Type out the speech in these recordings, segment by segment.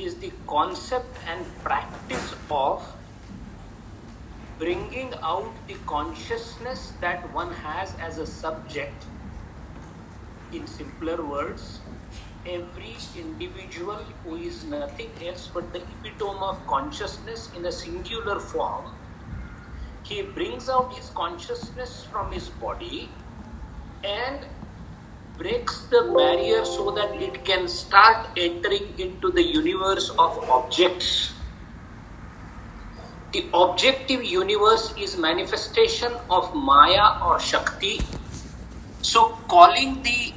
is the concept and practice of bringing out the consciousness that one has as a subject. In simpler words, every individual who is nothing else but the epitome of consciousness in a singular form, he brings out his consciousness from his body and breaks the barrier so that it can start entering into the universe of objects. The objective universe is manifestation of Maya or Shakti. So calling the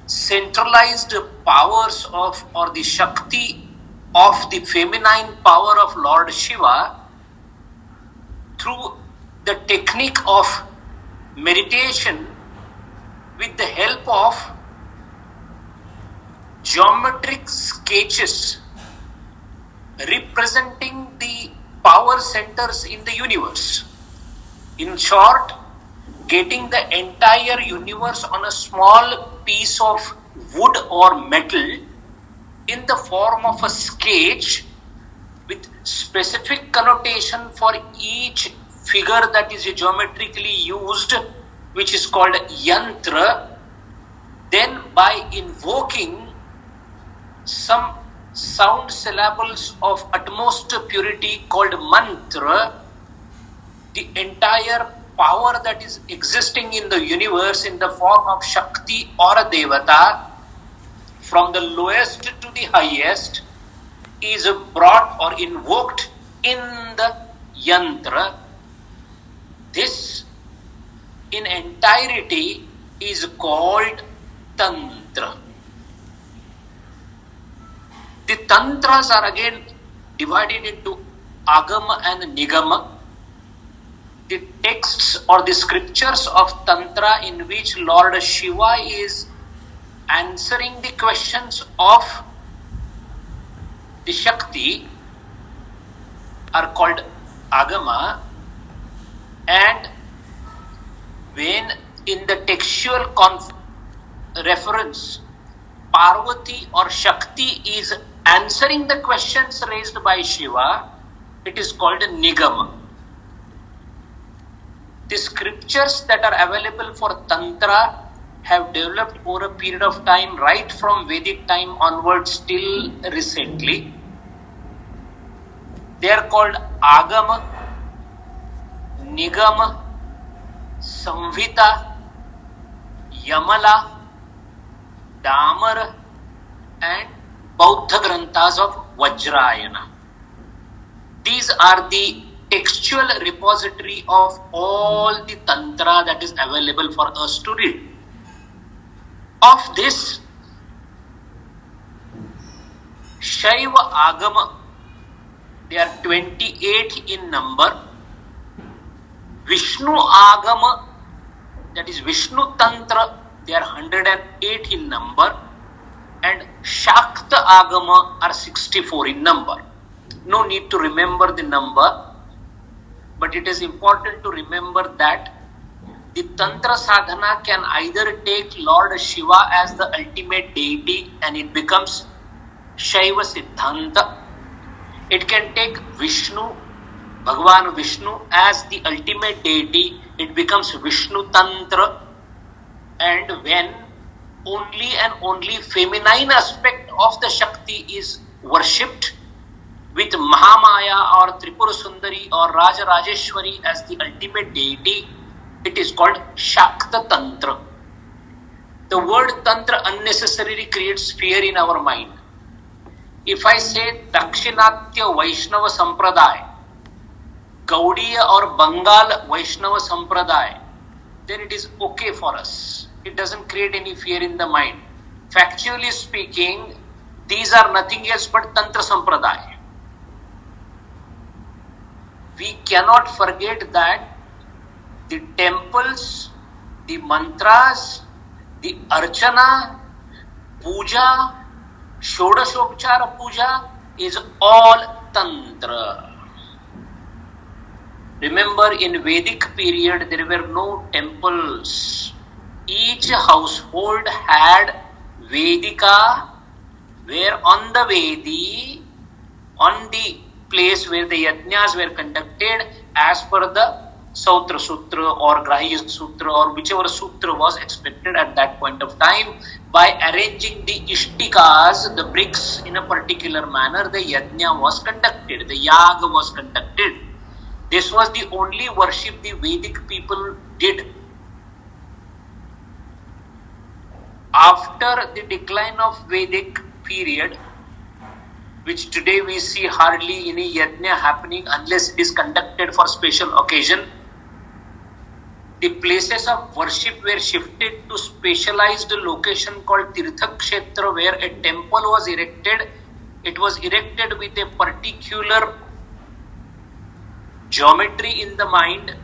centralized powers of or the Shakti of the feminine power of Lord Shiva through the technique of meditation with the help of geometric sketches representing the power centers in the universe. In short, getting the entire universe on a small piece of wood or metal in the form of a sketch with specific connotation for each figure that is geometrically used, which is called Yantra. Then by invoking some sound syllables of utmost purity called mantra, the entire power that is existing in the universe in the form of Shakti or a Devata, from the lowest to the highest, is brought or invoked in the Yantra. This in entirety is called Tantra. The Tantras are again divided into Agama and Nigama. The texts or the scriptures of Tantra in which Lord Shiva is answering the questions of the Shakti are called Agama, and when in the textual reference Parvati or Shakti is answering the questions raised by Shiva, it is called Nigama. The scriptures that are available for Tantra have developed over a period of time, right from Vedic time onwards till recently. They are called Agama, Nigama, Samhita, Yamala, Damar, and Bauddha Granthas of Vajrayana. These are the textual repository of all the Tantra that is available for us to read. Of this, Shaiva Agama, they are 28 in number. Vishnu Agama, that is Vishnu Tantra, they are 108 in number. And Shakta Agama are 64 in number. No need to remember the number, but it is important to remember that the Tantra sadhana can either take Lord Shiva as the ultimate deity and it becomes Shaiva Siddhanta. It can take Vishnu, Bhagavan Vishnu as the ultimate deity, it becomes Vishnu Tantra. And when only and only feminine aspect of the Shakti is worshipped with Mahamaya or Tripura Sundari or Raja Rajeshwari as the ultimate deity, it is called Shakta Tantra. The word Tantra unnecessarily creates fear in our mind. If I say Dakshinatya Vaishnava Sampradaya, Gaudiya or Bengal Vaishnava Sampradaya, then it is okay for us. It doesn't create any fear in the mind. Factually speaking, these are nothing else but Tantra Sampradaya. We cannot forget that the temples, the mantras, the archana, puja, Shodashopchara puja is all Tantra. Remember, in Vedic period, there were no temples. Each household had Vedika, where on the Vedi, on the place where the yajnas were conducted as per the Sautra Sutra or Grahya Sutra or whichever Sutra was expected at that point of time. By arranging the ishtikas, the bricks, in a particular manner, the yajna was conducted, the yaga was conducted. This was the only worship the Vedic people did. After the decline of Vedic period, which today we see hardly any yajna happening unless it is conducted for special occasion, the places of worship were shifted to specialized location called Tirtha Kshetra, where a temple was erected. It was erected with a particular geometry in the mind.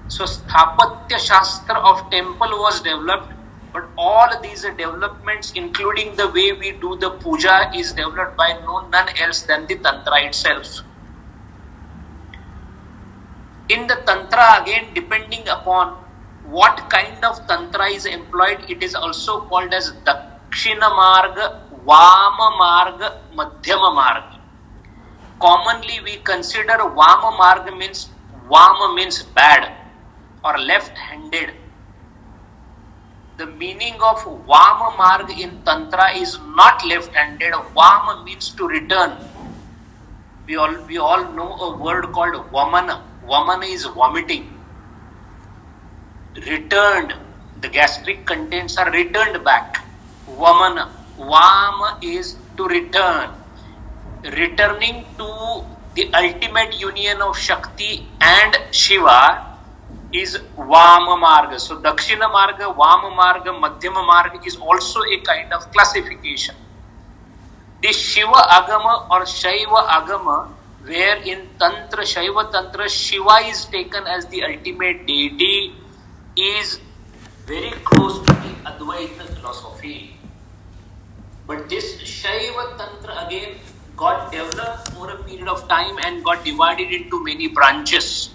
So Sthapatya Shastra of temple was developed, but all these developments, including the way we do the puja, is developed by none else than the Tantra itself. In the Tantra, again, depending upon what kind of Tantra is employed, it is also called as Dakshina Marga, Vama Marga, Madhyama Marga. Commonly we consider Vama Marga means, Vama means bad or left-handed. The meaning of Vama Marga in Tantra is not left-handed. Vama means to return. We all know a word called Vamana. Vamana is vomiting. Returned. The gastric contents are returned back. Vamana. Vama is to return. Returning to the ultimate union of Shakti and Shiva is Vama Marga. So Dakshina Marga, Vama Marga, Madhyama Marga is also a kind of classification. The Shiva Agama or Shaiva Agama, where in Tantra, Shaiva Tantra, Shiva is taken as the ultimate deity, is very close to the Advaita philosophy. But this Shaiva Tantra again got developed over a period of time and got divided into many branches.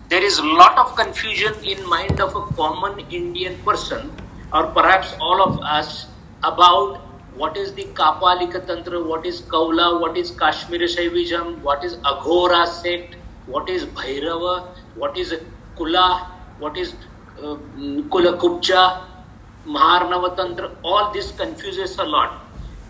There is a lot of confusion in mind of a common Indian person, or perhaps all of us, about what is the Kapalika Tantra, what is Kaula, what is Kashmiri Shaivism, what is Aghora sect, what is Bhairava, what is Kula, what is Kula Kubja, Maharnava Tantra. All this confuses a lot.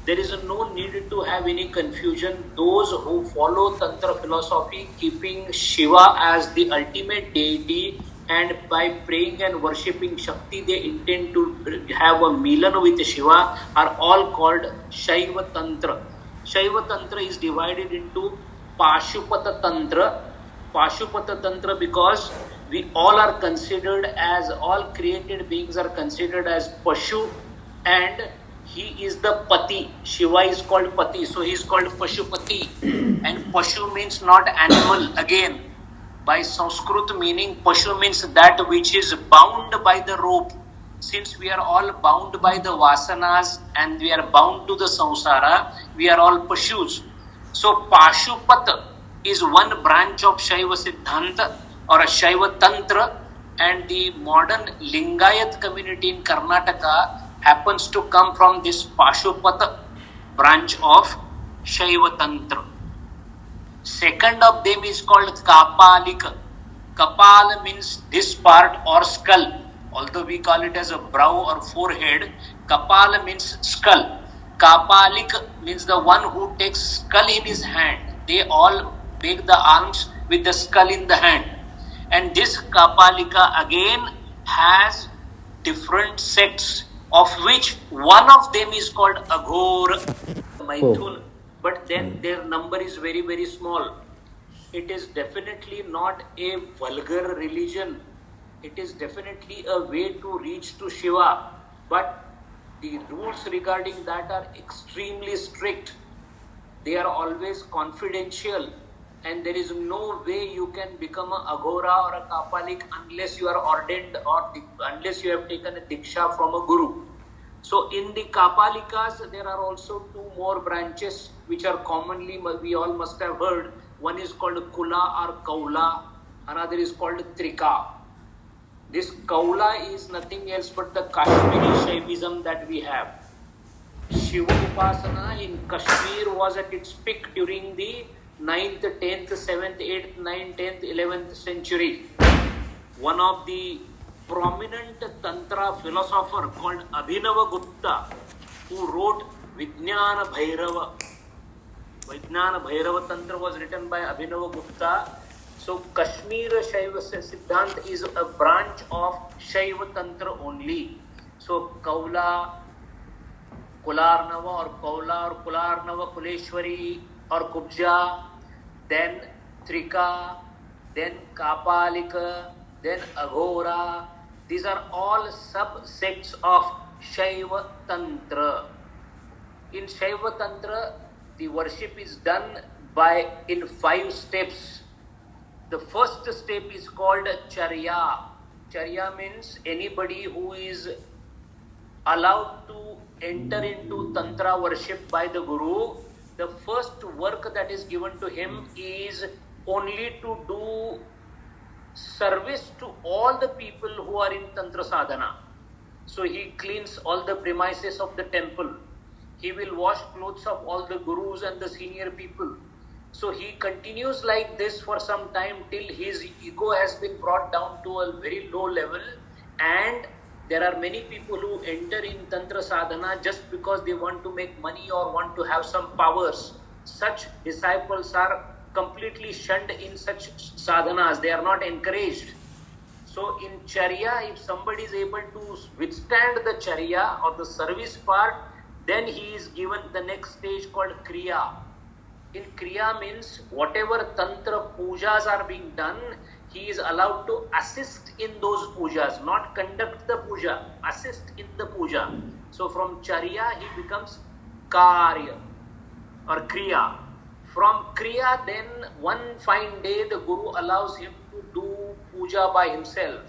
There is no need to have any confusion. Those who follow Tantra philosophy, keeping Shiva as the ultimate deity, and by praying and worshipping Shakti, they intend to have a milan with Shiva, are all called Shaiva Tantra. Shaiva Tantra is divided into Pashupata Tantra. Pashupata Tantra because we all are considered as, all created beings are considered as Pashu, and he is the Pati. Shiva is called Pati, so he is called Pashupati. And Pashu means not animal. Again, by Sanskrit meaning, Pashu means that which is bound by the rope. Since we are all bound by the vasanas and we are bound to the samsara, we are all Pashus. So Pashupat is one branch of Shaiva Siddhanta or a Shaiva Tantra, and the modern Lingayat community in Karnataka happens to come from this Pashupata branch of Shaiva Tantra. Second of them is called Kapalika. Kapala means this part or skull. Although we call it as a brow or forehead, Kapala means skull. Kapalika means the one who takes skull in his hand. They all beg the alms with the skull in the hand. And this Kapalika again has different sects, of which one of them is called Aghora, Maithun, but then their number is very, very small. It is definitely not a vulgar religion. It is definitely a way to reach to Shiva, but the rules regarding that are extremely strict. They are always confidential, and there is no way you can become a Aghora or a Kapalik unless you are ordained or unless you have taken a Diksha from a Guru. So in the Kapalikas, there are also two more branches which are commonly, we all must have heard. One is called Kula or Kaula, another is called Trika. This Kaula is nothing else but the Kashmiri Shaivism that we have. Shiva Upasana in Kashmir was at its peak during the 9th, 10th, 7th, 8th, 9th, 10th, 11th century, one of the prominent Tantra philosopher called Abhinava Gupta, who wrote Vijnana Bhairava. Vijnana Bhairava Tantra was written by Abhinava Gupta. So Kashmir Shaiva Siddhant is a branch of Shaiva Tantra only. So Kaula, Kularnava or Kaula or Kularnava, Kuleshwari or Kubja, then Trika, then Kapalika, then Aghora. These are all subsects of Shaiva Tantra. In Shaiva Tantra, the worship is done in 5 steps. The first step is called Charya. Charya means anybody who is allowed to enter into Tantra worship by the Guru. The first work that is given to him is only to do service to all the people who are in Tantra sadhana. So he cleans all the premises of the temple. He will wash clothes of all the gurus and the senior people. So he continues like this for some time till his ego has been brought down to a very low level. And there are many people who enter in Tantra sadhana just because they want to make money or want to have some powers. Such disciples are completely shunned in such sadhanas. They are not encouraged. So in Charya, if somebody is able to withstand the Charya or the service part, then he is given the next stage called Kriya. In Kriya means whatever Tantra pujas are being done, he is allowed to assist in those pujas, not conduct the puja, assist in the puja. So from Charya, he becomes Karya or Kriya. From Kriya, then one fine day, the Guru allows him to do puja by himself.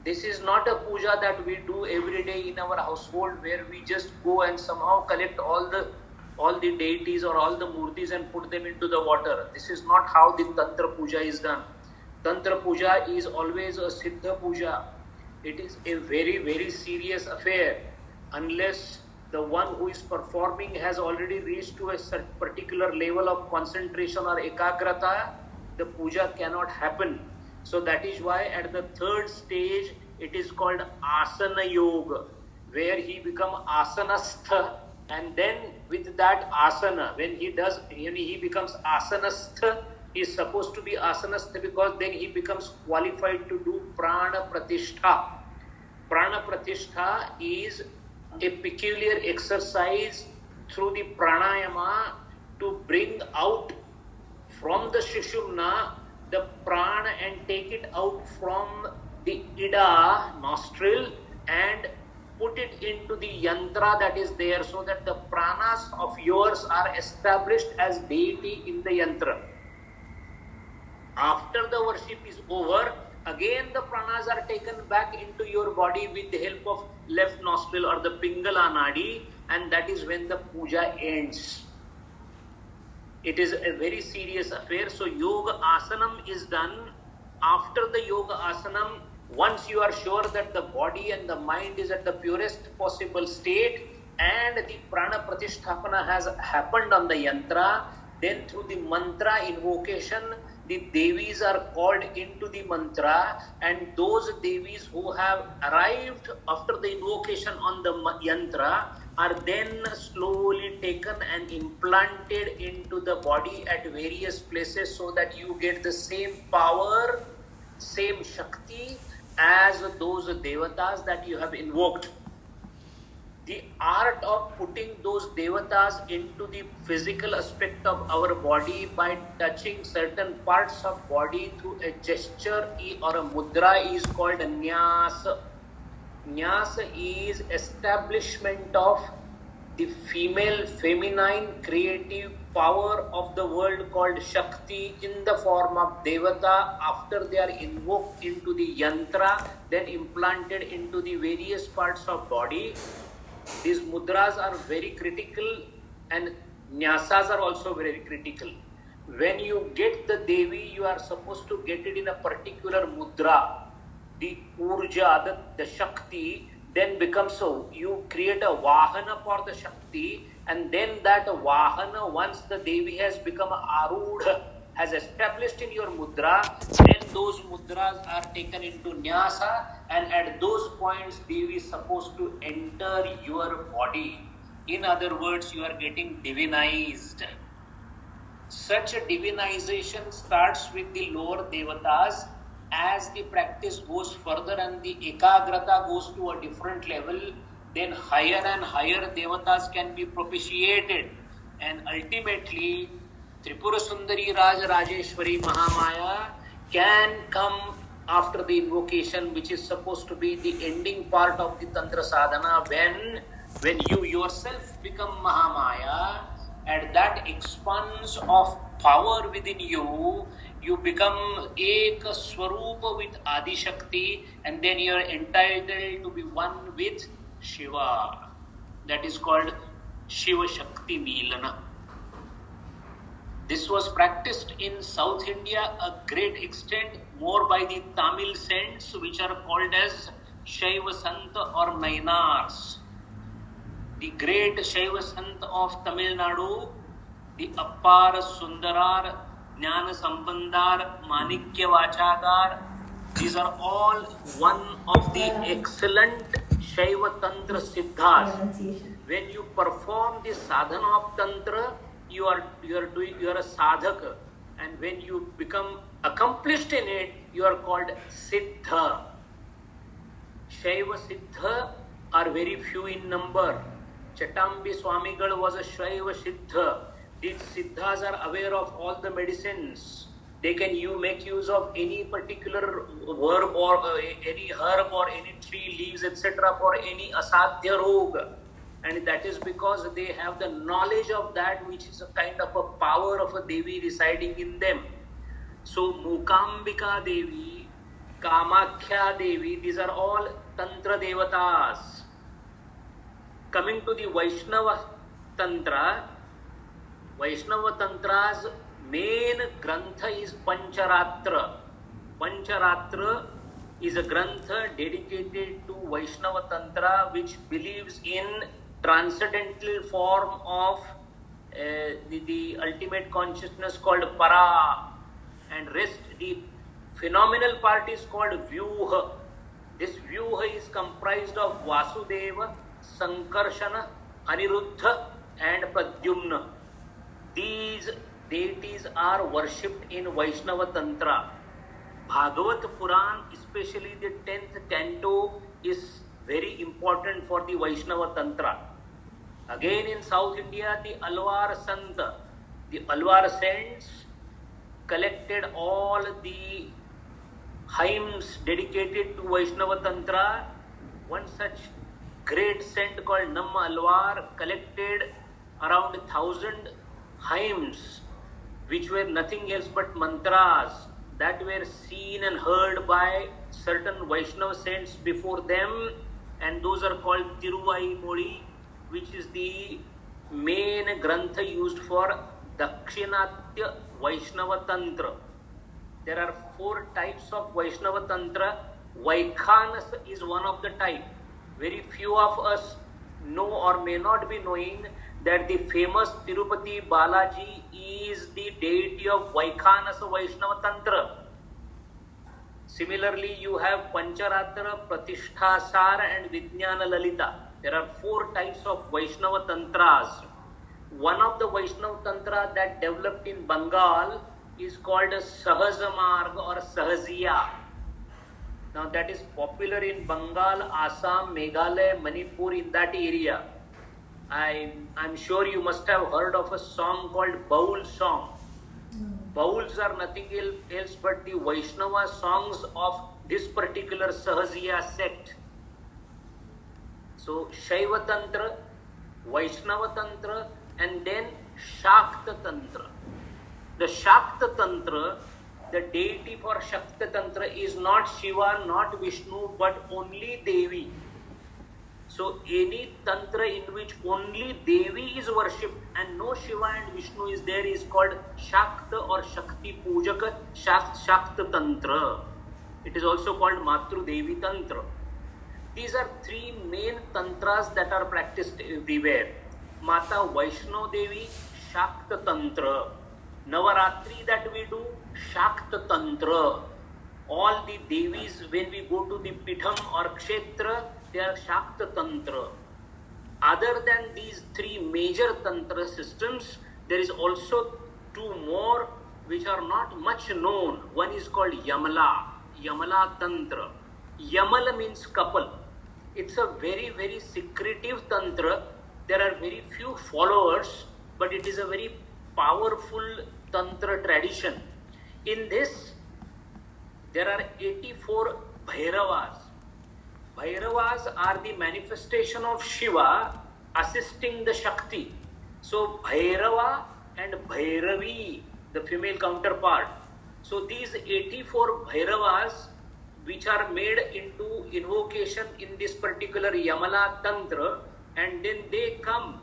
This is not a puja that we do every day in our household where we just go and somehow collect all the deities or all the murtis and put them into the water. This is not how the Tantra puja is done. Tantra puja is always a Siddha puja. It is a very, very serious affair. Unless the one who is performing has already reached to a particular level of concentration or ekagrata, the puja cannot happen. So that is why at the third stage, it is called Asana Yoga, where he becomes asanastha, and then with that asana, when he becomes asanastha, he is supposed to be asanastha because then he becomes qualified to do prana pratishtha. Prana pratishtha is a peculiar exercise through the pranayama to bring out from the Shishumna the prana and take it out from the ida, nostril, and put it into the yantra that is there so that the pranas of yours are established as deity in the yantra. After the worship is over, again the pranas are taken back into your body with the help of left nostril or the Pingala Nadi, and that is when the puja ends. It is a very serious affair. So Yoga Asanam is done. After the Yoga Asanam, once you are sure that the body and the mind is at the purest possible state and the Prana Pratisthapana has happened on the Yantra, then through the mantra invocation, the Devis are called into the mantra, and those Devis who have arrived after the invocation on the Yantra are then slowly taken and implanted into the body at various places so that you get the same power, same Shakti as those Devatas that you have invoked. The art of putting those Devatas into the physical aspect of our body by touching certain parts of body through a gesture or a mudra is called Nyasa. Nyasa is establishment of the feminine creative power of the world called Shakti in the form of Devata after they are invoked into the Yantra, then implanted into the various parts of body. These mudras are very critical and nyasas are also very critical. When you get the Devi, you are supposed to get it in a particular mudra. The Urja, the Shakti, then becomes so. You create a Vahana for the Shakti And then that Vahana, once the Devi has become Arudha, has established in your mudra, then those mudras are taken into Nyasa, and at those points Devi is supposed to enter your body. In other words, you are getting divinized. Such a divinization starts with the lower devatas. As the practice goes further and the ekagrata goes to a different level, then higher and higher devatas can be propitiated, and ultimately Tripura Sundari Raj Rajeshwari Mahamaya can come after the invocation, which is supposed to be the ending part of the Tantra sadhana. When you yourself become Mahamaya, at that expanse of power within you, you become Ek Swarupa with Adi Shakti, and then you are entitled to be one with Shiva. That is called Shiva Shakti Milana. This was practiced in South India a great extent, more by the Tamil saints, which are called as Shaiva Santa or Nainars. The great Shaiva Sant of Tamil Nadu, the Appar Sundarar, Jnana Sambandar, Manikya Vachadar, these are all one of the excellent Shaiva Tantra Siddhas. When you perform the sadhana of Tantra, you are a sadhaka, and when you become accomplished in it, you are called Siddha. Shaiva Siddha are very few in number. Chatambi Swamigal was a Shaiva Siddha. These Siddhas are aware of all the medicines. They can make use of any particular herb or any tree leaves, etc. for any asadhya roga. And that is because they have the knowledge of that, which is a kind of a power of a Devi residing in them. So Mukambika Devi, Kamakhya Devi, these are all Tantra Devatas. Coming to the Vaishnava Tantra's main grantha is Pancharatra. Pancharatra is a grantha dedicated to Vaishnava Tantra, which believes in transcendental form of the ultimate consciousness called Para, and rest the phenomenal part is called Vyuha. This Vyuha is comprised of Vasudeva, Sankarshana, Aniruddha and Pradyumna. These deities are worshipped in Vaishnava Tantra. Bhagavat Puran, especially the 10th canto, is very important for the Vaishnava Tantra. Again in South India, the Alwar Santa, the Alwar saints collected all the hymns dedicated to Vaishnava Tantra. One such great saint called Namma Alwar collected around 1,000 hymns, which were nothing else but mantras that were seen and heard by certain Vaishnava saints before them, and those are called Tiruvai, which is the main grantha used for Dakshinatya Vaishnava Tantra. There are 4 types of Vaishnava Tantra. Vaikhanasa is one of the type. Very few of us know or may not be knowing that the famous Tirupati Balaji is the deity of Vaikhanasa Vaishnava Tantra. Similarly, you have Pancharatra, Pratisthasara and Vijnana Lalita. There are 4 types of Vaishnava Tantras. One of the Vaishnava Tantra that developed in Bengal is called Sahajamarg or Sahajiya. Now that is popular in Bengal, Assam, Meghalaya, Manipur, in that area. I'm sure you must have heard of a song called Baul song. Bauls are nothing else but the Vaishnava songs of this particular Sahajiya sect. So Shaiva Tantra, Vaishnava Tantra, and then Shakta Tantra. The Shakta Tantra, the deity for Shakta Tantra is not Shiva, not Vishnu, but only Devi. So any Tantra in which only Devi is worshipped and no Shiva and Vishnu is there is called Shakta or Shakti Pujaka Shakta Tantra. It is also called Matru Devi Tantra. These are 3 main tantras that are practiced everywhere. Mata Vaishno Devi, Shakta Tantra. Navaratri that we do, Shakta Tantra. All the Devis, when we go to the Pitham or Kshetra, they are Shakta Tantra. Other than these three major Tantra systems, there is also two more which are not much known. One is called Yamala, Yamala Tantra. Yamala means couple. It's a very, very secretive Tantra. There are very few followers, but it is a very powerful Tantra tradition. In this, there are 84 Bhairavas. Bhairavas are the manifestation of Shiva assisting the Shakti. So Bhairava and Bhairavi, the female counterpart. So these 84 Bhairavas, which are made into invocation in this particular Yamala Tantra, and then they come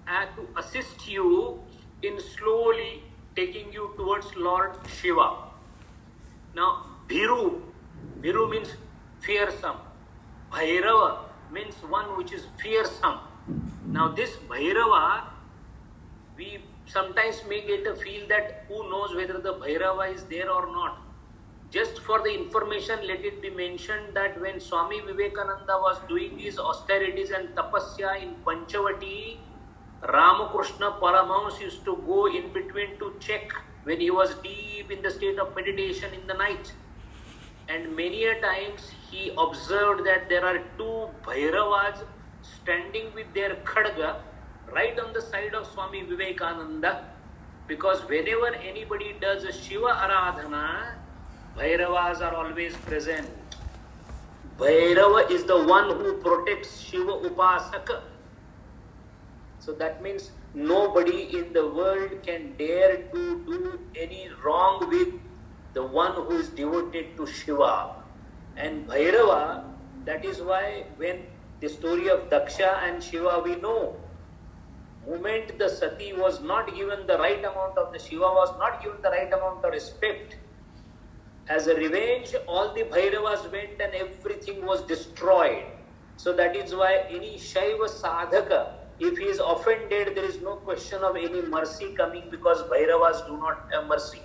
to assist you in slowly taking you towards Lord Shiva. Now, Bhiru means fearsome. Bhairava means one which is fearsome. Now, this Bhairava, we sometimes may get a feel that who knows whether the Bhairava is there or not. Just for the information, let it be mentioned that when Swami Vivekananda was doing his austerities and tapasya in Panchavati, Ramakrishna Paramahamsa used to go in between to check when he was deep in the state of meditation in the night. And many a times he observed that there are two Bhairavas standing with their khadga right on the side of Swami Vivekananda, because whenever anybody does a Shiva Aradhana, Bhairavas are always present. Bhairava is the one who protects Shiva Upasaka. So that means nobody in the world can dare to do any wrong with the one who is devoted to Shiva. And Bhairava, that is why when the story of Daksha and Shiva we know, moment the Sati was not given the right amount of the Shiva was not given the right amount of respect. As a revenge, all the Bhairavas went and everything was destroyed. So that is why any Shaiva Sadhaka, if he is offended, there is no question of any mercy coming, because Bhairavas do not have mercy.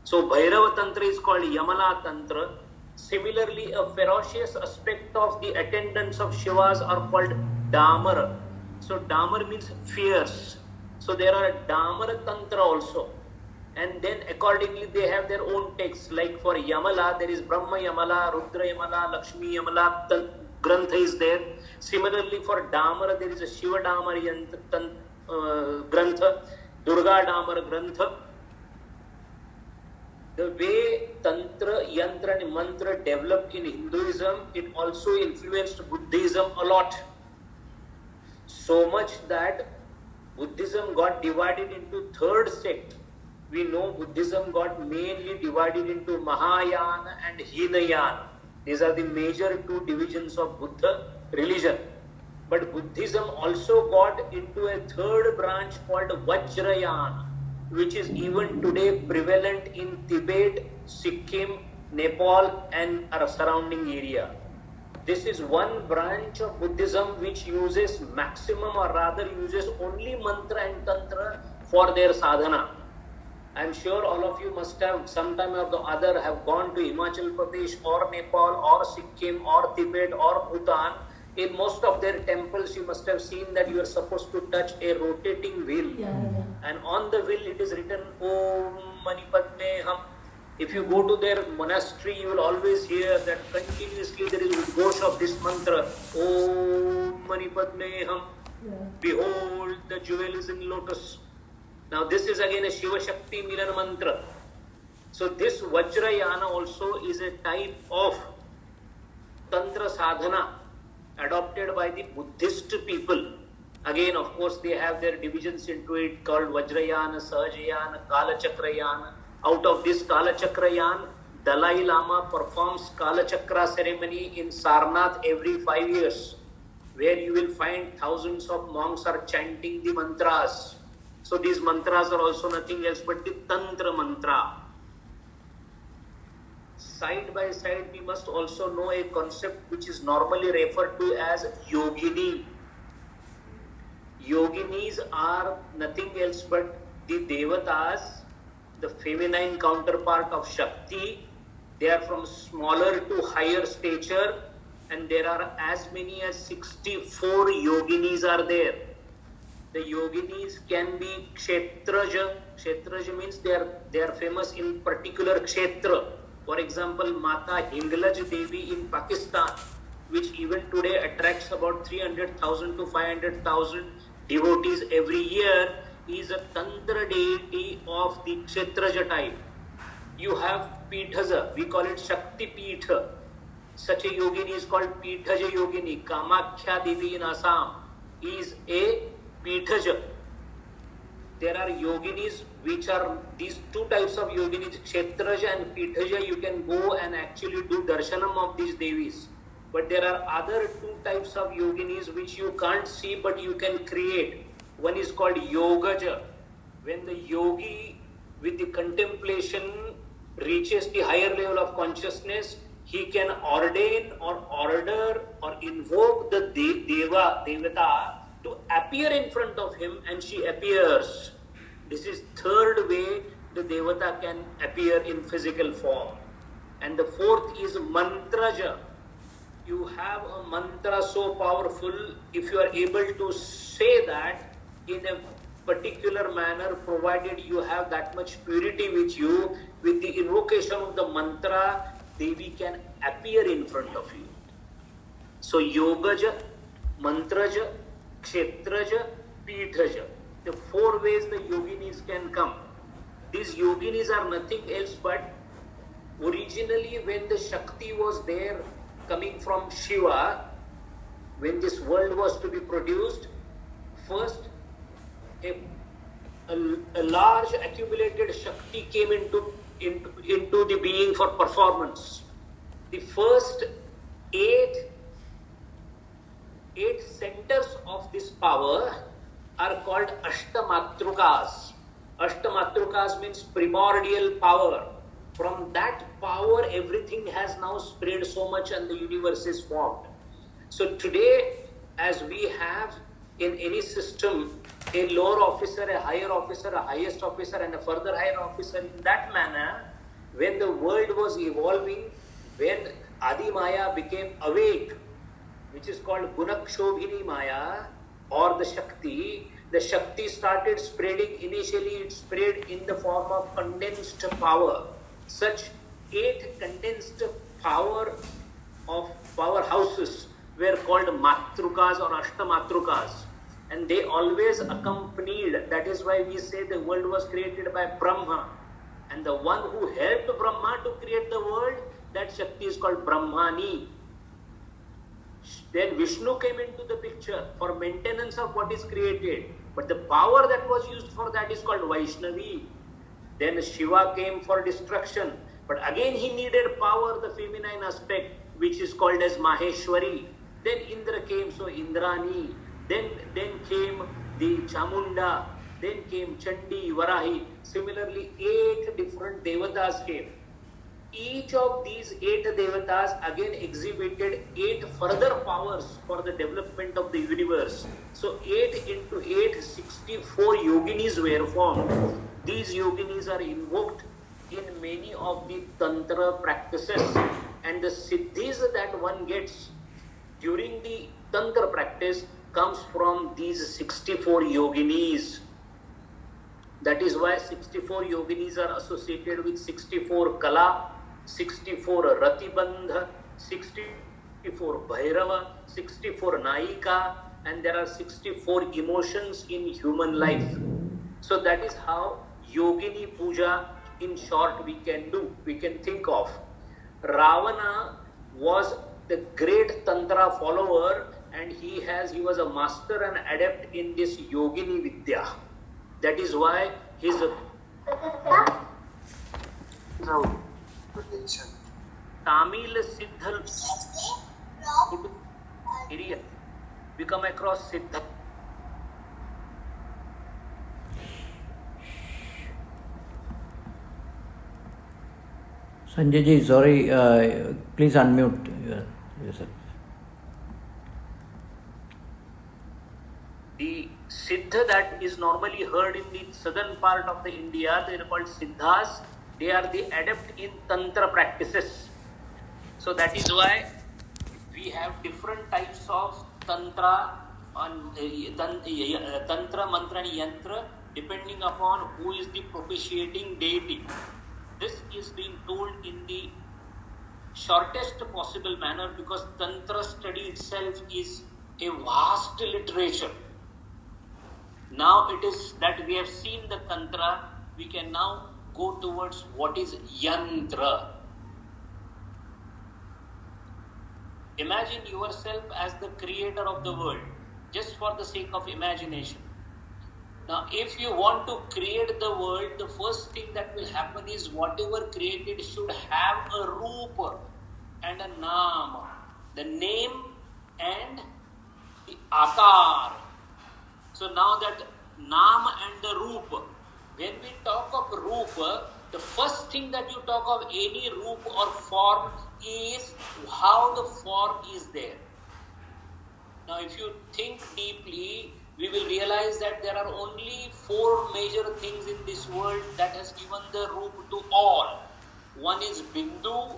So Bhairava Tantra is called Yamala Tantra. Similarly, a ferocious aspect of the attendants of Shivas are called Damar. So Damar means fierce. So there are Damar Tantra also. And then accordingly they have their own texts. Like for Yamala, there is Brahma Yamala, Rudra Yamala, Lakshmi Yamala, Grantha is there. Similarly for Damar, there is a Shiva Damar Grantha, Durga Damar Grantha. The way Tantra, Yantra and Mantra developed in Hinduism, it also influenced Buddhism a lot. So much that Buddhism got divided into third sect. We know Buddhism got mainly divided into Mahayana and Hinayana. These are the major two divisions of Buddha religion. But Buddhism also got into a third branch called Vajrayana, which is even today prevalent in Tibet, Sikkim, Nepal and our surrounding area. This is one branch of Buddhism which uses maximum, or rather uses only mantra and tantra for their sadhana. I am sure all of you must have sometime or the other have gone to Himachal Pradesh or Nepal or Sikkim or Tibet or Bhutan. In most of their temples you must have seen that you are supposed to touch a rotating wheel. And on the wheel it is written Om Mani Padme Hum. If you go to their monastery, you will always hear that continuously there is a ghost of this mantra, Om Mani Padme Hum. Behold, the jewel is in lotus. Now this is again a Shiva Shakti Milan mantra. So this Vajrayana also is a type of Tantra sadhana adopted by the Buddhist people. Again, of course, they have their divisions into it called Vajrayana, Sahajayana, Kalachakrayana. Out of this Kalachakrayana, Dalai Lama performs Kalachakra ceremony in Sarnath every 5 years, where you will find thousands of monks are chanting the mantras. So these mantras are also nothing else but the Tantra mantra. Side by side, we must also know a concept which is normally referred to as Yogini. yoginis are nothing else but the devatas, the feminine counterpart of Shakti. They are from smaller to higher stature, and there are as many as 64 yoginis are there. The yoginis can be kshetraja. Kshetraja means they are famous in particular kshetra. For example, Mata Hinglaj Devi in Pakistan, which even today attracts about 300,000 to 500,000 devotees every year, is a Tantra deity of the kshetraja type. You have Pithaja, we call it Shakti Pitha. Such a yogini is called Pithaja yogini. Kamakhya Devi in Assam is a Pithaja. There are yoginis which are these two types of yoginis, Kshetraja and Pithaja. You can go and actually do darshanam of these devis. But there are other two types of yoginis which you can't see but you can create. One is called Yogaja. When the yogi with the contemplation reaches the higher level of consciousness, he can ordain or order or invoke the devata to appear in front of him, and she appears. This is third way the devata can appear in physical form. And the fourth is mantraja. You have a mantra so powerful, if you are able to say that in a particular manner, provided you have that much purity with you, with the invocation of the mantra, Devi can appear in front of you. So Yogaja, Mantraja, Kshetraja, Pithaja. The four ways the yoginis can come. These yoginis are nothing else but originally when the Shakti was there coming from Shiva, when this world was to be produced, first a large accumulated Shakti came into the being for performance. The first eight centers of this power are called Ashtamatrukas. Ashtamatrukas means primordial power. From that power, everything has now spread so much and the universe is formed. So today, as we have in any system, a lower officer, a higher officer, a highest officer, and a further higher officer, in that manner, when the world was evolving, when Adi Maya became awake, which is called Gunakshobhini Maya, or the Shakti started spreading. Initially, it spread in the form of condensed power. Such 8 condensed powerhouses were called Matrukas or Ashtamatrukas. And they always accompanied. That is why we say the world was created by Brahma. And the one who helped Brahma to create the world, that Shakti is called Brahmani. Then Vishnu came into the picture for maintenance of what is created. But the power that was used for that is called Vaishnavi. Then Shiva came for destruction. But again he needed power, the feminine aspect, which is called as Maheshwari. Then Indra came, so Indrani. Then came the Chamunda. Then came Chandi, Varahi. Similarly, 8 different devatas came. Each of these 8 devatas again exhibited 8 further powers for the development of the universe. So 8 into 8, 64 yoginis were formed. These yoginis are invoked in many of the Tantra practices, and the siddhis that one gets during the Tantra practice comes from these 64 yoginis. That is why 64 yoginis are associated with 64 Kala, 64 Ratibandha, 64 Bhairava, 64 Naika, and there are 64 emotions in human life. So that is how Yogini Puja, in short, we can do, we can think of. Ravana was the great Tantra follower, and he was a master and adept in this Yogini Vidya. That is why his Tamil Siddha area, we come across Siddha. Sanjay ji, sorry, please unmute yourself. The Siddha that is normally heard in the southern part of the India, they are called Siddhas. They are the adept in Tantra practices. So that is why we have different types of Tantra, Tantra, Mantra and Yantra, depending upon who is the propitiating deity. This is being told in the shortest possible manner because Tantra study itself is a vast literature. Now it is that we have seen the Tantra, we can now go towards what is Yantra. Imagine yourself as the creator of the world, just for the sake of imagination. Now, if you want to create the world, the first thing that will happen is whatever created should have a Rupa and a Nama, the name and the Akar. So now that Nama and the Rupa, when we talk of Rupa, the first thing that you talk of any Rupa or form is how the form is there. Now if you think deeply, we will realize that there are only 4 major things in this world that has given the Rupa to all. One is Bindu,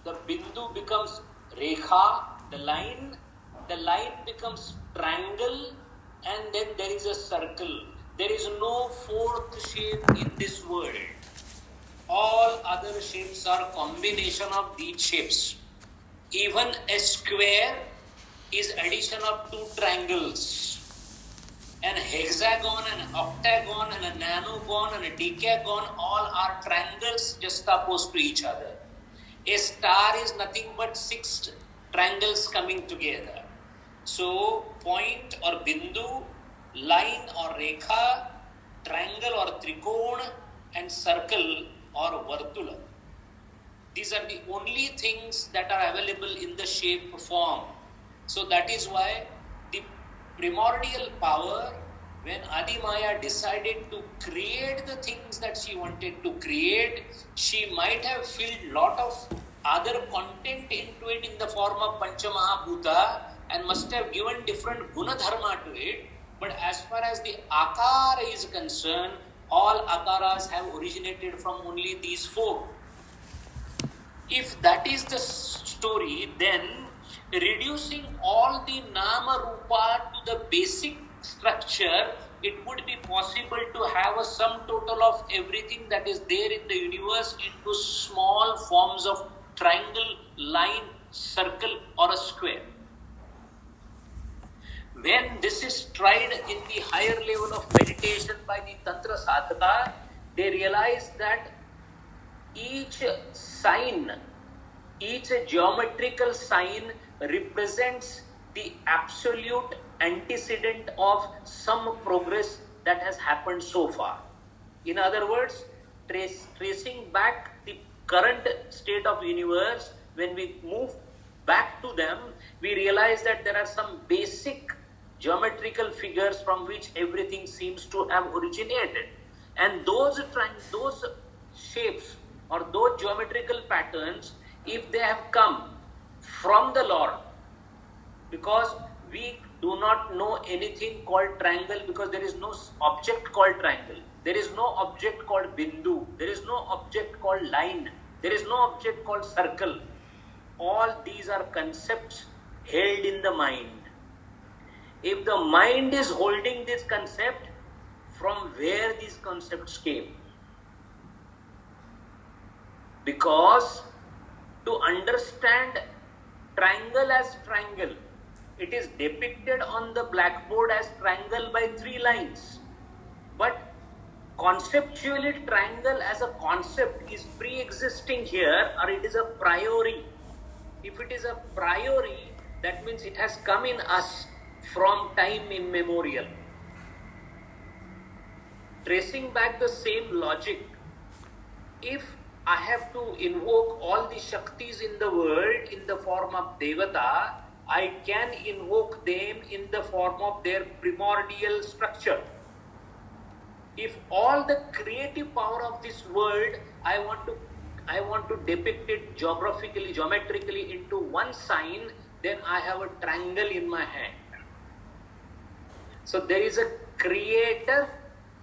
the Bindu becomes Rekha, the line becomes triangle, and then there is a circle. There is no 4th shape in this world. All other shapes are combination of these shapes. Even a square is addition of 2 triangles. An hexagon, an octagon, and a nanogon, and a decagon, all are triangles juxtaposed to each other. A star is nothing but 6 triangles coming together. So, point or bindu, line or rekha, triangle or trikona, and circle or vartula. These are the only things that are available in the shape form. So that is why the primordial power, when Adi Maya decided to create the things that she wanted to create, she might have filled lot of other content into it in the form of Panchamahabhuta and must have given different Gunadharma to it. But as far as the Akara is concerned, all Akaras have originated from only these 4. If that is the story, then reducing all the Nama Rupa to the basic structure, it would be possible to have a sum total of everything that is there in the universe into small forms of triangle, line, circle or a square. When this is tried in the higher level of meditation by the Tantra Sadhaka, they realize that each sign, each geometrical sign represents the absolute antecedent of some progress that has happened so far. In other words, tracing back the current state of universe, when we move back to them, we realize that there are some basic geometrical figures from which everything seems to have originated. And those shapes or those geometrical patterns, if they have come from the Lord, because we do not know anything called triangle, because there is no object called triangle, there is no object called bindu, there is no object called line, there is no object called circle. All these are concepts held in the mind. If the mind is holding this concept, from where these concepts came? Because to understand triangle as triangle, it is depicted on the blackboard as triangle by 3 lines. But conceptually, triangle as a concept is pre-existing here, or it is a priori. If it is a priori, that means it has come in us from time immemorial. Tracing back the same logic, if I have to invoke all the Shaktis in the world in the form of Devata, I can invoke them in the form of their primordial structure. If all the creative power of this world, I want to depict it geometrically into one sign, then I have a triangle in my hand. So there is a creator,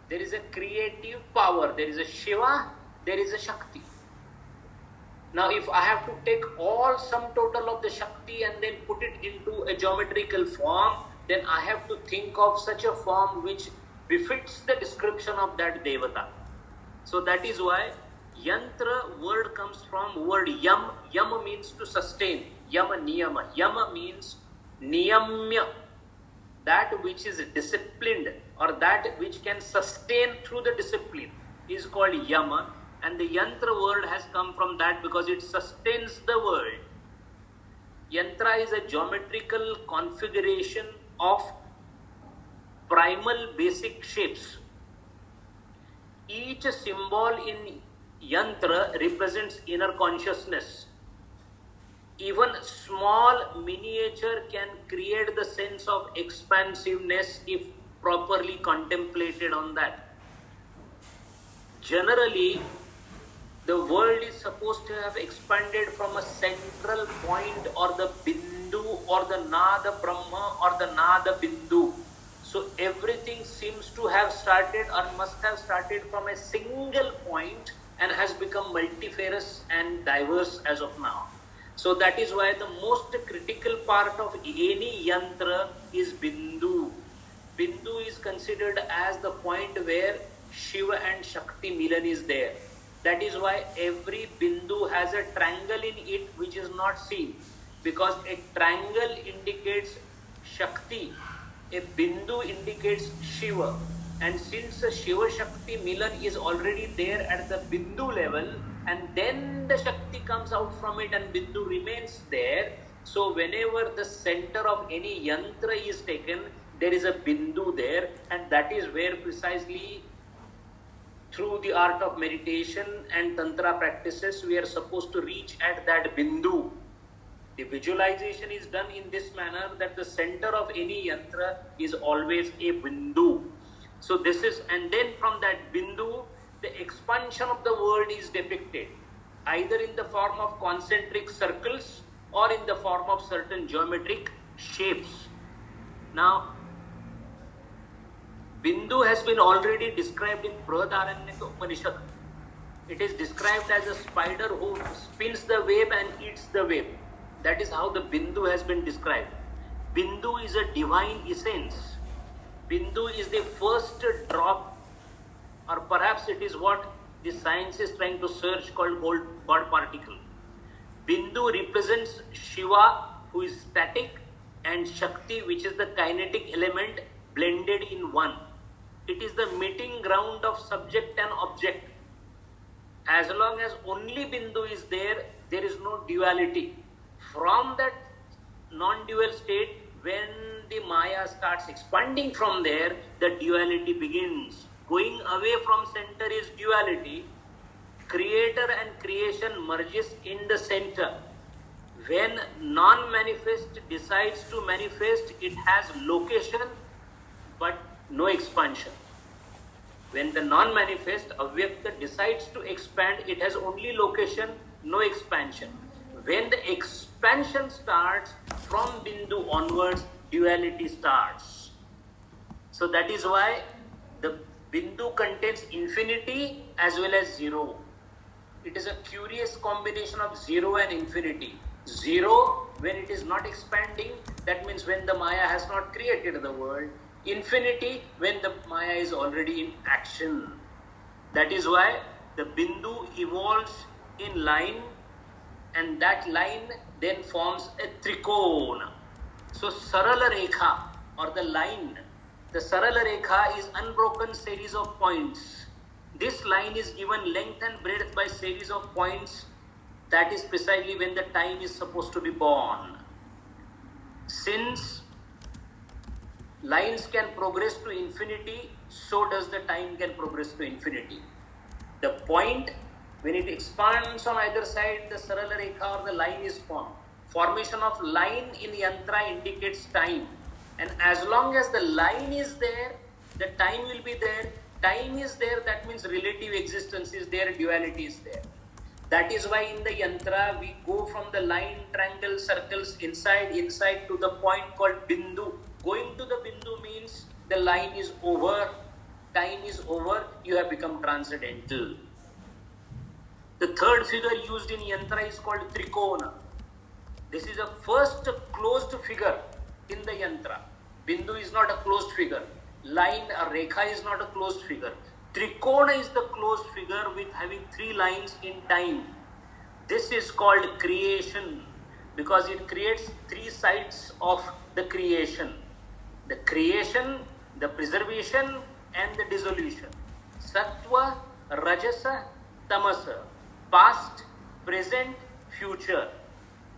there is a creative power, there is a Shiva, there is a Shakti. Now if I have to take all sum total of the Shakti and then put it into a geometrical form, then I have to think of such a form which befits the description of that Devata. So that is why Yantra word comes from word Yam. Yam means to sustain. Yama Niyama. Yama means Niyamya, that which is disciplined or that which can sustain through the discipline is called Yama. And the Yantra word has come from that because it sustains the world. Yantra is a geometrical configuration of primal basic shapes. Each symbol in Yantra represents inner consciousness. Even small miniature can create the sense of expansiveness if properly contemplated on that. Generally, the world is supposed to have expanded from a central point or the Bindu or the Nada Brahma or the Nada Bindu. So everything seems to have started or must have started from a single point and has become multifarious and diverse as of now. So that is why the most critical part of any yantra is Bindu. Bindu is considered as the point where Shiva and Shakti Milan is there. That is why every Bindu has a triangle in it which is not seen, because a triangle indicates Shakti, a Bindu indicates Shiva, and since the Shiva Shakti Milan is already there at the Bindu level, and then the Shakti comes out from it and Bindu remains there, so whenever the center of any yantra is taken, there is a Bindu there, and that is where precisely through the art of meditation and Tantra practices we are supposed to reach at that Bindu. The visualization is done in this manner that the center of any yantra is always a Bindu. So this is, and then from that Bindu, the expansion of the world is depicted, either in the form of concentric circles or in the form of certain geometric shapes. Now, Bindu has been already described in Brihadaranyaka Upanishad. It is described as a spider who spins the web and eats the web. That is how the Bindu has been described. Bindu is a divine essence. Bindu is the first drop, or perhaps it is what the science is trying to search, called God particle. Bindu represents Shiva, who is static, and Shakti, which is the kinetic element, blended in one. It is the meeting ground of subject and object. As long as only Bindu is there, there is no duality. From that non-dual state, when the Maya starts expanding from there, the duality begins. Going away from center is duality. Creator and creation merges in the center. When non-manifest decides to manifest, it has location but no expansion. When the non-manifest, Avyakta, decides to expand, it has only location, no expansion. When the expansion starts, from Bindu onwards, duality starts. So that is why the Bindu contains infinity as well as zero. It is a curious combination of zero and infinity. Zero, when it is not expanding, that means when the Maya has not created the world. Infinity, when the Maya is already in action. That is why the Bindu evolves in line, and that line then forms a trikona. So Sarala Rekha, or the line, the Sarala Rekha is unbroken series of points. This line is given length and breadth by series of points. That is precisely when the time is supposed to be born. Since lines can progress to infinity, so does the time can progress to infinity. The point, when it expands on either side, the Sarala Rekha or the line is formed. Formation of line in Yantra indicates time. And as long as the line is there, the time will be there. Time is there, that means relative existence is there, duality is there. That is why in the Yantra, we go from the line, triangle, circles, inside to the point called Bindu. Going to the Bindu means the line is over, time is over, you have become transcendental. The third figure used in Yantra is called Trikona. This is a first closed figure in the Yantra. Bindu is not a closed figure. Line or Rekha is not a closed figure. Trikona is the closed figure with having 3 lines in time. This is called creation because it creates 3 sides of the creation. The creation, the preservation and the dissolution. Sattva, Rajasa, Tamasa. Past, present, future.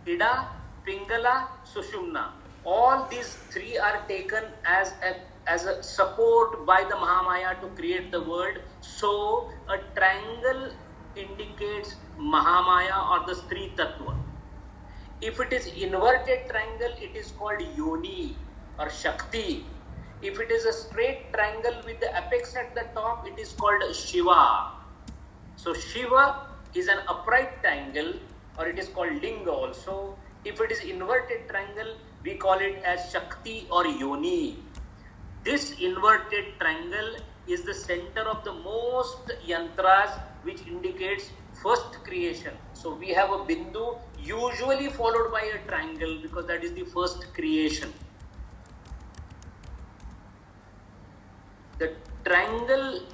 Ida, Pingala, Sushumna. All these 3 are taken as a support by the Mahamaya to create the world. So a triangle indicates Mahamaya or the Stri Tattva. If it is inverted triangle, it is called Yoni or Shakti. If it is a straight triangle with the apex at the top, it is called Shiva. So Shiva is an upright triangle, or it is called Linga also. If it is inverted triangle, we call it as Shakti or Yoni. This inverted triangle is the center of the most yantras, which indicates first creation. So we have a Bindu usually followed by a triangle because that is the first creation. The triangle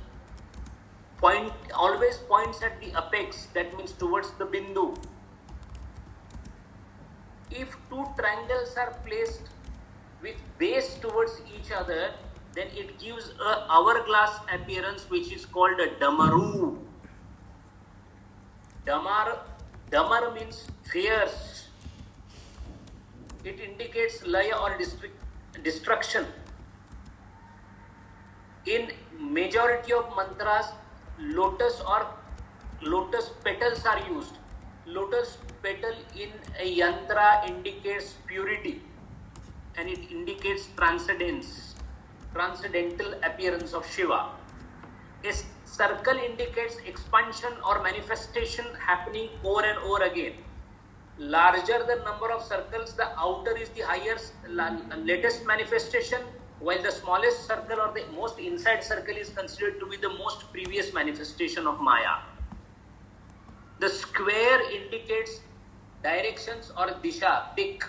always points at the apex, that means towards the Bindu. If 2 triangles are placed with base towards each other, then it gives a hourglass appearance, which is called a Damaru. Damar means fierce. It indicates laya or destruction. In majority of mantras, lotus petals are used. Lotus petal in a yantra indicates purity and it indicates transcendence, transcendental appearance of Shiva. A circle indicates expansion or manifestation happening over and over again. Larger the number of circles, the outer is the highest, latest manifestation, while the smallest circle or the most inside circle is considered to be the most previous manifestation of Maya. The square indicates directions or disha, dik.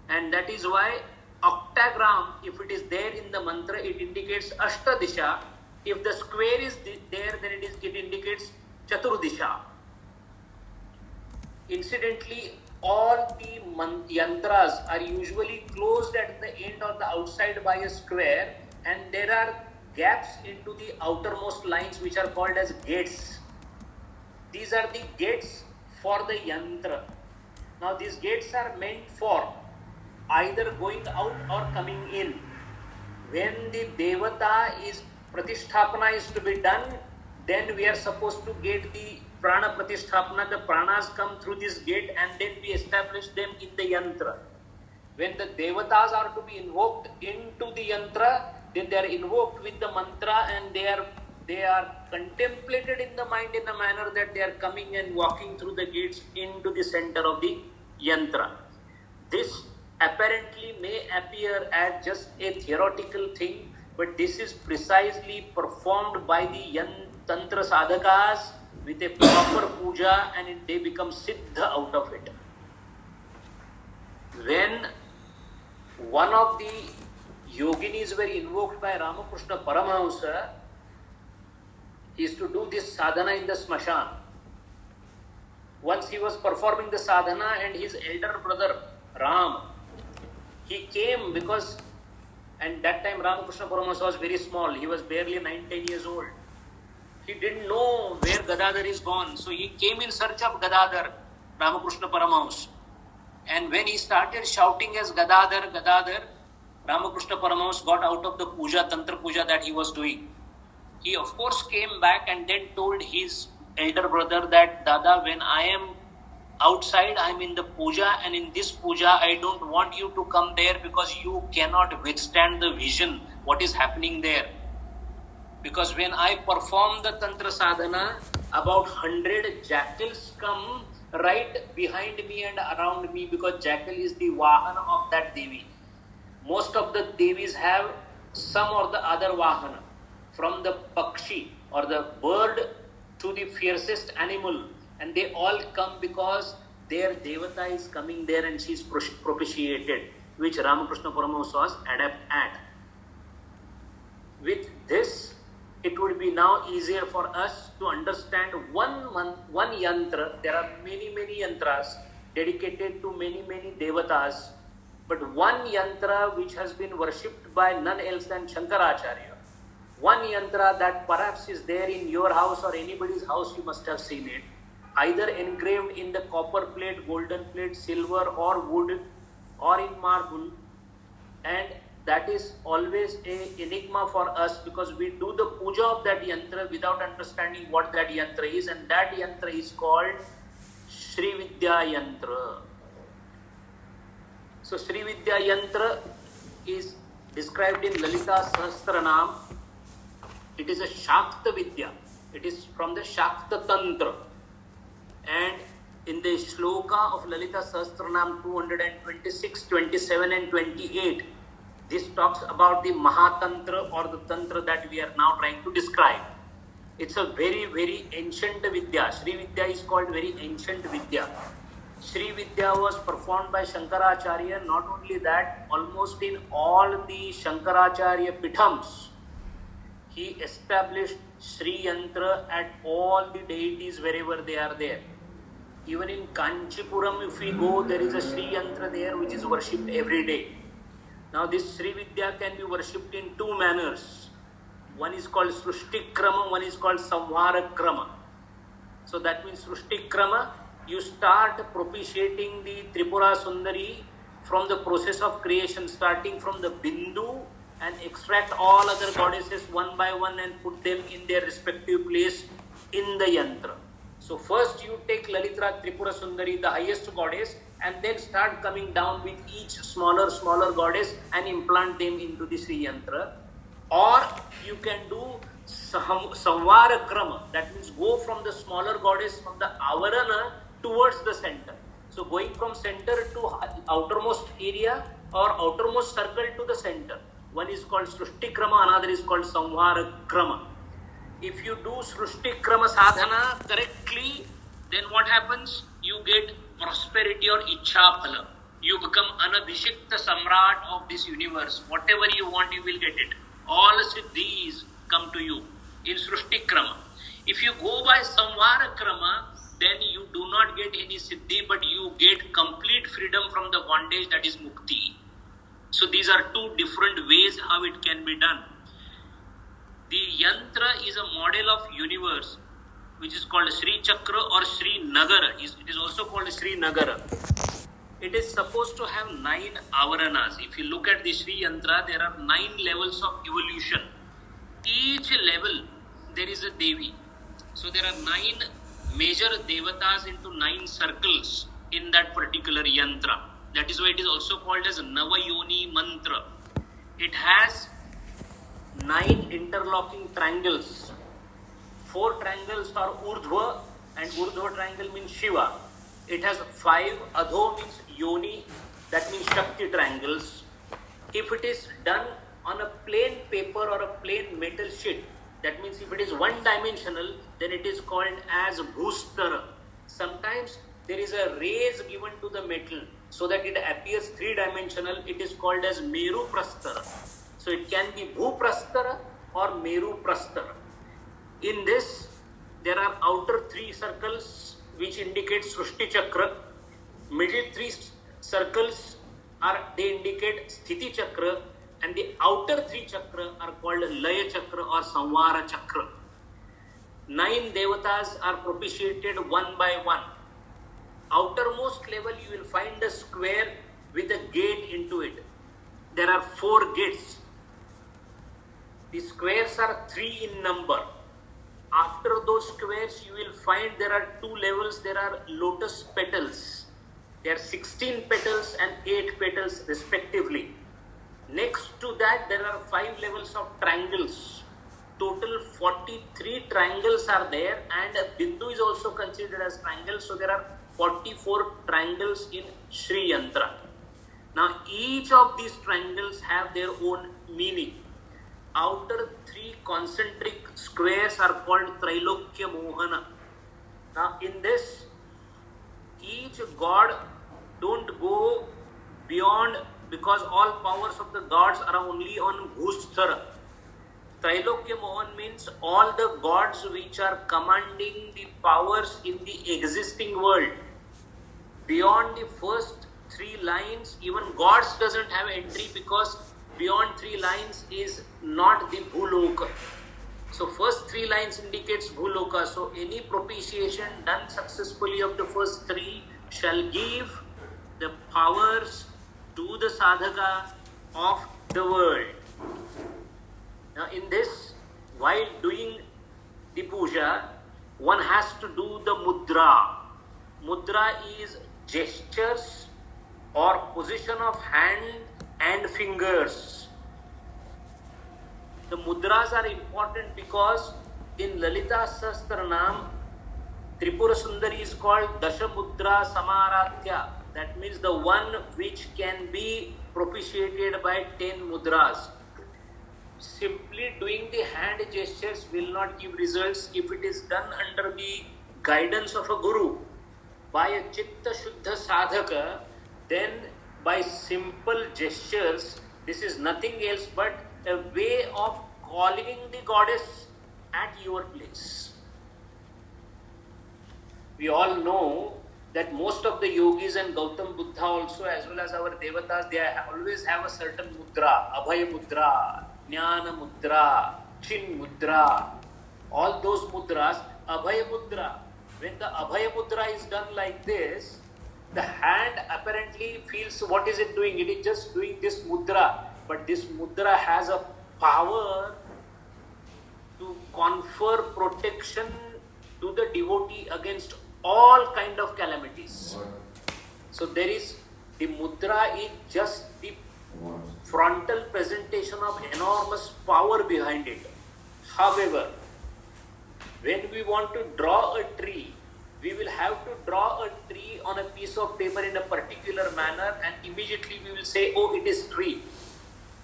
And that is why octagram, if it is there in the mantra, it indicates ashtadisha. If the square is there, then it indicates chaturdisha. Incidentally, all the yantras are usually closed at the end or the outside by a square, and there are gaps into the outermost lines which are called as gates. These are the gates for the yantra. Now these gates are meant for either going out or coming in. When the devata is pratisthapana is to be done, then we are supposed to get the prana pratisthapana. The pranas come through this gate and then we establish them in the yantra. When the devatas are to be invoked into the yantra, then they are invoked with the mantra and they are contemplated in the mind in a manner that they are coming and walking through the gates into the center of the yantra. This apparently may appear as just a theoretical thing, but this is precisely performed by the Tantra sadhakas with a proper puja, and they become siddha out of it. When one of the yoginis were invoked by Ramakrishna Paramahamsa, is to do this sadhana in the smashan. Once he was performing the sadhana and his elder brother Ram, he came because, and that time Ramakrishna Paramahamsa was very small, he was barely 9-10 years old. He didn't know where Gadadhar is gone, so he came in search of Gadadhar, Ramakrishna Paramahamsa. And when he started shouting as Gadadhar, Gadadhar, Ramakrishna Paramahamsa got out of the puja, Tantra puja that he was doing. He of course came back and then told his elder brother that, Dada, when I am outside, I am in the puja, and in this puja I don't want you to come there because you cannot withstand the vision, what is happening there. Because when I perform the Tantra sadhana, about 100 jackals come right behind me and around me, because jackal is the vahana of that Devi. Most of the Devis have some or the other vahana, from the pakshi or the bird to the fiercest animal, and they all come because their devata is coming there and she is propitiated, which Ramakrishna Paramahamsa was adept at. With this, it would be now easier for us to understand one yantra. There are many yantras dedicated to many devatas, but one yantra which has been worshipped by none else than Shankaracharya. One yantra that perhaps is there in your house or anybody's house, you must have seen it, either engraved in the copper plate, golden plate, silver or wood or in marble, and that is always an enigma for us because we do the puja of that yantra without understanding what that yantra is, and that yantra is called Sri Vidya Yantra. So Sri Vidya Yantra is described in Lalita Sahasranam. It is a Shakta Vidya. It is from the Shakta Tantra. And in the shloka of Lalita Sahasranam 226, 27 and 28, this talks about the Mahatantra or the Tantra that we are now trying to describe. It's a very ancient Vidya. Sri Vidya is called very ancient Vidya. Sri Vidya was performed by Shankaracharya. Not only that, almost in all the Shankaracharya Pithams, he established Sri Yantra at all the deities wherever they are there. Even in Kanchipuram, if we go, there is a Sri Yantra there which is worshipped every day. Now this Sri Vidya can be worshipped in two manners. One is called Srushti Krama, one is called Samvara Krama. So that means Srushti Krama, you start propitiating the Tripura Sundari from the process of creation, starting from the Bindu, and extract all other goddesses one by one and put them in their respective place in the yantra. So first you take Lalitra Tripura Sundari, the highest goddess, and then start coming down with each smaller goddess and implant them into the Sri Yantra. Or you can do Samvara Krama, that means go from the smaller goddess, from the Avarana towards the center. So going from center to outermost area or outermost circle to the center. One is called Srushti Krama, another is called Samvara Krama. If you do Srushti Krama Sadhana correctly, then what happens? You get prosperity or Ichha Phala. You become Anabhishekta Samrat of this universe. Whatever you want, you will get it. All siddhis come to you in Srushti Krama. If you go by Samvara Krama, then you do not get any siddhi, but you get complete freedom from the bondage, that is mukti. So these are two different ways how it can be done. The yantra is a model of universe which is called Sri Chakra or Sri Nagara. It is also called Sri Nagara. It is supposed to have 9 avaranas. If you look at the Sri Yantra, there are 9 levels of evolution. Each level there is a Devi. So there are 9 major devatas into 9 circles in that particular yantra. That is why it is also called as Navayoni Mantra. It has 9 interlocking triangles. 4 triangles are Urdhva, and Urdhva triangle means Shiva. It has 5 Adho means Yoni, that means Shakti triangles. If it is done on a plain paper or a plain metal sheet, that means if it is one dimensional, then it is called as Bhustara. Sometimes there is a rays given to the metal so that it appears 3-dimensional. It is called as Meru Prastara. So it can be Bhu Prastara or Meru Prastara. In this, there are outer 3 circles which indicate Srushti Chakra. Middle 3 circles they indicate Sthiti Chakra, and the outer 3 chakra are called Laya Chakra or Samvara Chakra. 9 devatas are propitiated one by one. Outermost level you will find a square with a gate into it. There are 4 gates. The squares are 3 in number. After those squares you will find there are 2 levels. There are lotus petals. There are 16 petals and 8 petals respectively. Next to that there are 5 levels of triangles. Total 43 triangles are there, and a Bindu is also considered as triangle. So there are 44 triangles in Sri Yantra. Now each of these triangles have their own meaning. outer three concentric squares are called Trailokya Mohana. Now in this, each god don't go beyond, because all powers of the gods are only on Bhusthara. Trailokya Mohan means all the gods which are commanding the powers in the existing world. Beyond the first three lines, even gods doesn't have entry, because beyond three lines is not the Bhuloka. So first three lines indicates Bhuloka. So any propitiation done successfully of the first three shall give the powers to the sadhaka of the world. Now in this, while doing the puja, one has to do the mudra. Mudra is gestures or position of hand and fingers. The mudras are important because in Lalita Sahasranam, Tripura Sundari is called Dasha Mudra Samaratya. That means the one which can be propitiated by 10 mudras. Simply doing the hand gestures will not give results if it is done under the guidance of a guru. By a Chitta Shuddha Sadhaka, then by simple gestures, this is nothing else but a way of calling the goddess at your place. We all know that most of the yogis and Gautam Buddha also, as well as our devatas, they always have a certain mudra, Abhaya Mudra, Jnana Mudra, Chin Mudra, all those mudras, Abhaya Mudra. When the Abhaya Mudra is done like this, the hand apparently feels what is it doing? It is just doing this mudra. But this mudra has a power to confer protection to the devotee against all kind of calamities. So there is, the mudra is just the frontal presentation of enormous power behind it. However, when we want to draw a tree, we will have to draw a tree on a piece of paper in a particular manner, and immediately we will say, oh, it is tree.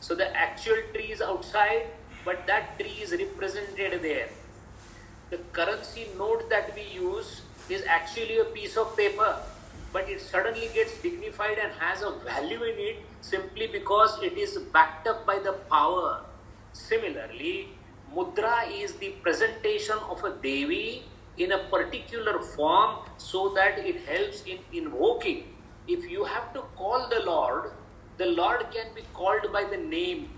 So the actual tree is outside, but that tree is represented there. The currency note that we use is actually a piece of paper, but it suddenly gets dignified and has a value in it simply because it is backed up by the power. Similarly, mudra is the presentation of a Devi in a particular form so that it helps in invoking. If you have to call the Lord can be called by the name,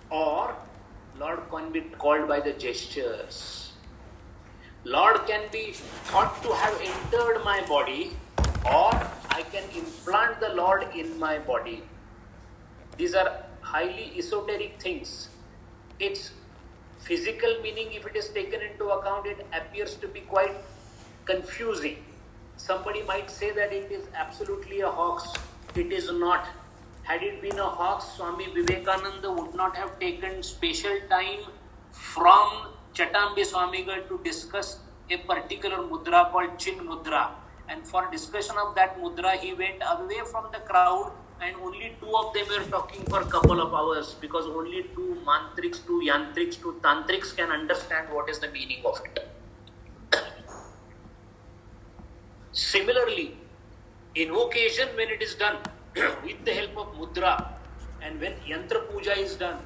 or Lord can be called by the gestures. Lord can be thought to have entered my body, or I can implant the Lord in my body. These are highly esoteric things. Its physical meaning, if it is taken into account, it appears to be quite confusing. Somebody might say that it is absolutely a hoax. It is not. Had it been a hoax, Swami Vivekananda would not have taken special time from Chatambi Swamigal to discuss a particular mudra called Chin Mudra. And for discussion of that mudra, he went away from the crowd, and only two of them were talking for a couple of hours, because only two mantriks, two yantriks, two tantriks can understand what is the meaning of it. Similarly, invocation, when it is done with the help of mudra, and when yantra puja is done,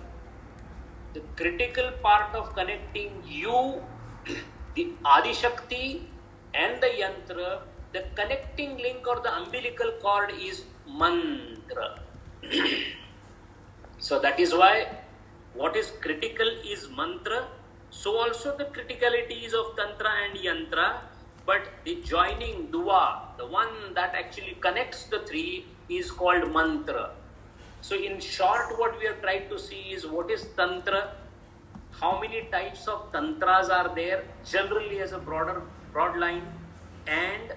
the critical part of connecting you, the Adi Shakti and the yantra, the connecting link or the umbilical cord is mantra. So that is why what is critical is mantra. So also the criticalities of Tantra and Yantra, but the joining dua, the one that actually connects the three, is called mantra. So in short, what we have tried to see is what is Tantra, how many types of Tantras are there, generally as a broad line, and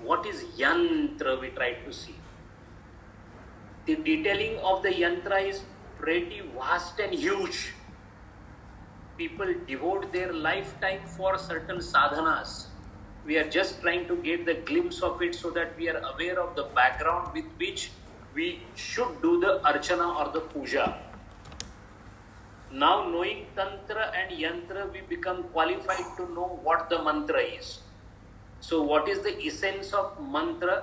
what is Yantra we tried to see. The detailing of the Yantra is pretty vast and huge. People devote their lifetime for certain sadhanas. We are just trying to get the glimpse of it so that we are aware of the background with which we should do the archana or the puja. Now, knowing Tantra and Yantra, we become qualified to know what the mantra is. So, what is the essence of mantra?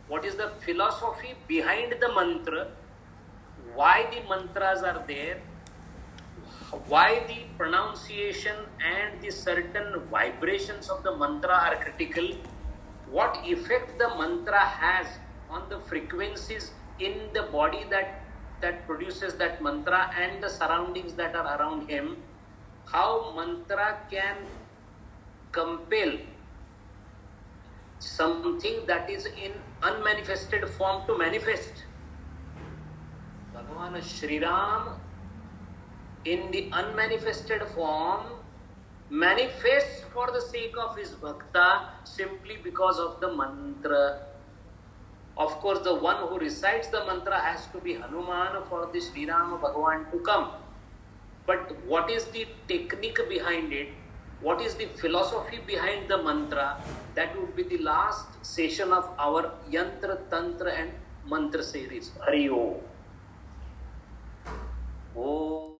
What is the philosophy behind the mantra? Why the mantras are there? Why the pronunciation and the certain vibrations of the mantra are critical? What effect the mantra has on the frequencies in the body that produces that mantra and the surroundings that are around him? How mantra can compel something that is in unmanifested form to manifest. Bhagavan Shri Ram in the unmanifested form manifests for the sake of his bhakta simply because of the mantra. Of course, the one who recites the mantra has to be Hanuman for the Sri Ram Bhagavan to come. But what is the technique behind it? What is the philosophy behind the mantra? That would be the last session of our Yantra, Tantra and Mantra series. Hari Om. Om.